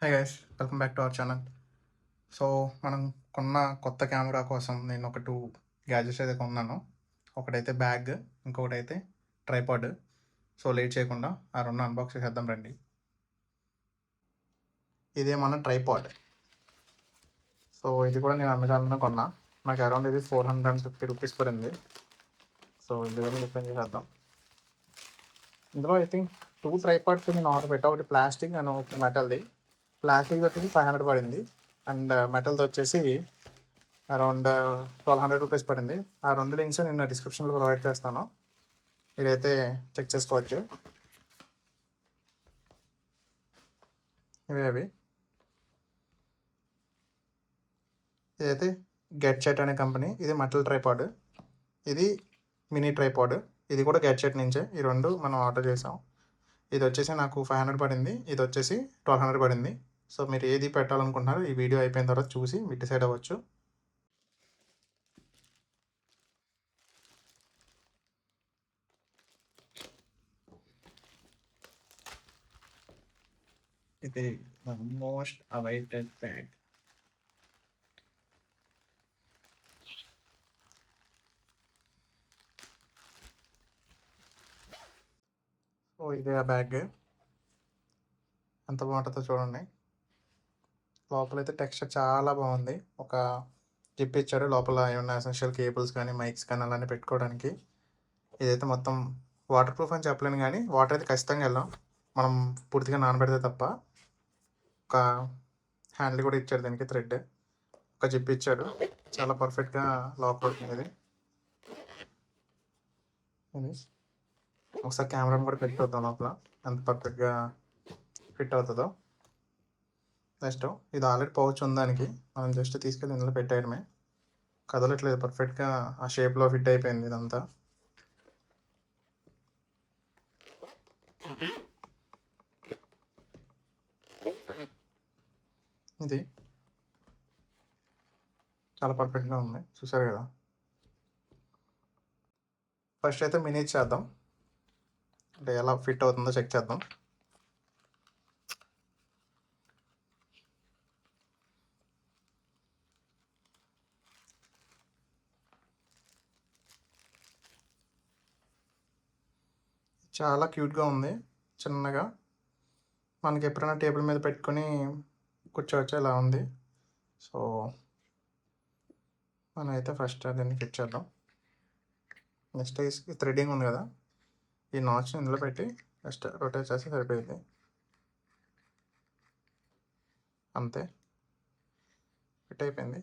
Hi guys, welcome back to our channel. So మనం కొన్న కొత్త కెమెరా కోసం నేను ఒక 2 గ్యాడ్జెట్స్ అయితే కొన్నాను. ఒకటైతే బ్యాగ్, ఇంకొకటైతే ట్రైపాడ్. సో లేట్ చేయకుండా ఆ 2 అన్బాక్స్ చేసేద్దాం రండి. ఇదే మన ట్రైపాడ్. సో ఇది కూడా నేను అమెజాన్‌లోనే కొన్నా. నాకు అరౌండ్ ఇది 450 రూపీస్ పడింది. సో ఇది కూడా ఓపెన్ చేసేద్దాం. ఇందులో ఐ థింక్ 2 ట్రైపాడ్స్ నేను ఆర్డర్ పెట్టా. ఒకటి ప్లాస్టిక్ అండ్ ఒకటి మెటల్‌ది. ప్లాస్టిక్‌ది వచ్చేసి 500 పడింది. అండ్ మెటల్‌ది వచ్చేసి అరౌండ్ 1200 రూపీస్ పడింది. ఆ 2 లింక్స్ నేను డిస్క్రిప్షన్లో ప్రొవైడ్ చేస్తాను. మీరైతే చెక్ చేసుకోవచ్చు. అవి ఇదైతే గెట్చెట్ అనే కంపెనీ. ఇది మెటల్ ట్రైపాడ్, ఇది మినీ ట్రైపాడ్. ఇది కూడా గెట్చెట్ నుంచే. ఈ 2 మనం ఆర్డర్ చేసాం. ఇది వచ్చేసి నాకు 500 పడింది. ఇది వచ్చేసి 1200 పడింది. సో మీరు ఏది పెట్టాలనుకుంటున్నారో ఈ వీడియో అయిపోయిన తర్వాత చూసి మీరు డిసైడ్ అవ్వచ్చు. ఇది మోస్ట్ అవైటెడ్ బ్యాగ్. సో ఇదే ఆ బ్యాగ్. ఎంత బాగుంటుందో చూడండి. లోపలైతే టెక్స్చర్ చాలా బాగుంది. ఒక జిప్ ఇచ్చారు. లోపల ఏమన్నా ఎసెన్షియల్ కేబుల్స్ కానీ, మైక్స్ కానీ అలానే పెట్టుకోవడానికి. ఇదైతే మొత్తం వాటర్ ప్రూఫ్ అని చెప్పలేను కానీ వాటర్ అయితే ఖచ్చితంగా వెళ్ళాం, మనం పూర్తిగా నానబెడితే తప్ప. ఒక హ్యాండిల్ కూడా ఇచ్చారు దీనికి, థ్రెడ్. ఒక జిప్ ఇచ్చాడు. చాలా పర్ఫెక్ట్గా లాక్ అవుతుంది ఇది. ఒకసారి కెమెరా కూడా పెట్టి వద్దాం లోపల ఎంత పర్ఫెక్ట్గా ఫిట్ అవుతుందో. నెక్స్ట్ ఇది ఆల్రెడీ పౌచ్ ఉంది దానికి. మనం జస్ట్ తీసుకెళ్ళి ఇందులో పెట్టేయడమే. కదలట్లేదు, పర్ఫెక్ట్గా ఆ షేప్లో ఫిట్ అయిపోయింది ఇదంతా. ఇది చాలా పర్ఫెక్ట్గా ఉంది, చూసారు కదా. ఫస్ట్ అయితే మినీ చేద్దాం, అంటే ఎలా ఫిట్ అవుతుందో చెక్ చేద్దాం. చాలా క్యూట్గా ఉంది, చిన్నగా. మనకి ఎప్పుడైనా టేబుల్ మీద పెట్టుకొని కూర్చోవచ్చు, ఇలా ఉంది. సో మనం అయితే ఫస్ట్ దీన్ని ఫిట్ చేద్దాం. నెక్స్ట్ ఈ థ్రెడ్డింగ్ ఉంది కదా, ఈ నాచ్ ఇందులో పెట్టి జస్ట్ రొటేట్ చేస్తే సరిపోయింది. అంతే, ఫిట్ అయిపోయింది.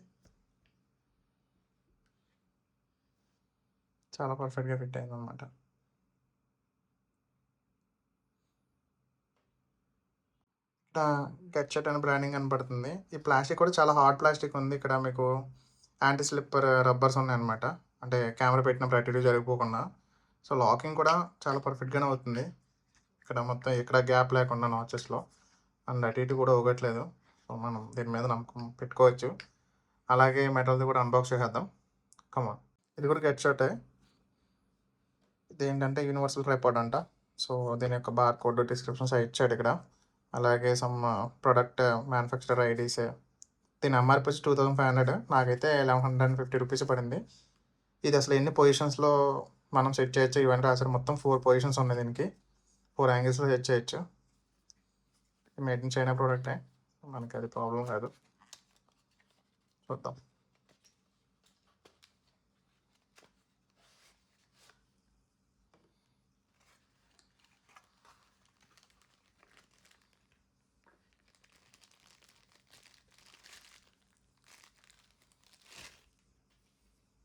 చాలా పర్ఫెక్ట్గా ఫిట్ అయింది అనమాట. గెట్చెట్ అని బ్రాండింగ్ కనపడుతుంది. ఈ ప్లాస్టిక్ కూడా చాలా హార్డ్ ప్లాస్టిక్ ఉంది. ఇక్కడ మీకు యాంటీ స్లిప్పర్ రబ్బర్స్ ఉన్నాయన్నమాట, అంటే కెమెరా పెట్టినప్పుడు అటు ఇటు జరిగిపోకుండా. సో లాకింగ్ కూడా చాలా పర్ఫెక్ట్గానే అవుతుంది. ఇక్కడ మొత్తం ఇక్కడ గ్యాప్ లేకుండా నాచెస్లో, అండ్ అటు ఇటు కూడా ఊగట్లేదు. సో మనం దీని మీద నమ్మకం పెట్టుకోవచ్చు. అలాగే మెటల్ది కూడా అన్బాక్స్ చేసేద్దాం. కమాన్. ఇది కూడా గెట్చెటే. ఇది ఏంటంటే యూనివర్సల్ ట్రైపాడ్ అంట. సో దీని యొక్క బార్ కోడ్ డిస్క్రిప్షన్స్ ఇచ్చాడు ఇక్కడ. అలాగే సమ్ ప్రొడక్ట్ మ్యానుఫ్యాక్చరర్ ఐడీస్. దీని ఎంఆర్పి వచ్చి 2500. నాకైతే 1150 రూపీస్ పడింది. ఇది అసలు ఎన్ని పొజిషన్స్లో మనం సెట్ చేయొచ్చు ఇవన్నీ రాశారు. మొత్తం 4 పొజిషన్స్ ఉన్నాయి దీనికి. 4 యాంగిల్స్లో సెట్ చేయొచ్చు. మేడ్ ఇన్ చైనా ప్రోడక్టే, మనకి అది ప్రాబ్లం కాదు. చూద్దాం.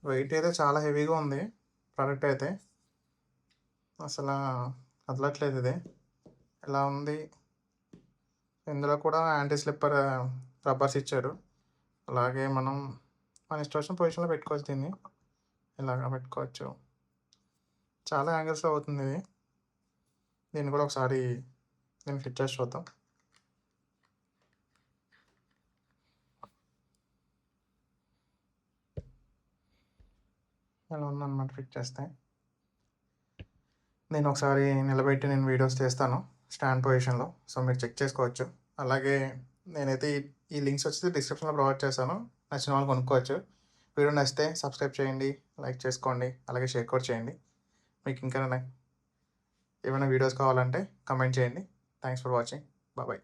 వెయిట్ అయితే చాలా హెవీగా ఉంది ప్రోడక్ట్ అయితే. అసలు కదలట్లేదు ఇది, ఎలా ఉంది. ఇందులో కూడా యాంటీ స్లిప్పర్ రబ్బర్స్ ఇచ్చారు. అలాగే మనం మన ఇష్టం వచ్చిన పొజిషన్లో పెట్టుకోవచ్చు దీన్ని. ఇలాగా పెట్టుకోవచ్చు. చాలా యాంగిల్స్లో అవుతుంది ఇది. దీన్ని కూడా ఒకసారి దీన్ని ఫిట్ చేసి చూద్దాం. ఇలా ఉందన్నమాట ఫిట్ చేస్తే. నేను ఒకసారి నిలబెట్టి వీడియోస్ చేస్తాను స్టాండ్ పొజిషన్లో. సో మీరు చెక్ చేసుకోవచ్చు. అలాగే నేనైతే ఈ లింక్స్ వచ్చేసి డిస్క్రిప్షన్లో ప్రొవైడ్ చేశాను. నచ్చిన వాళ్ళు కొనుక్కోవచ్చు. వీడియో నచ్చితే సబ్స్క్రైబ్ చేయండి, లైక్ చేసుకోండి, అలాగే షేర్ కూడా చేయండి. మీకు ఇంకా ఏమైనా వీడియోస్ కావాలంటే కమెంట్ చేయండి. Thanks for watching. బాయ్.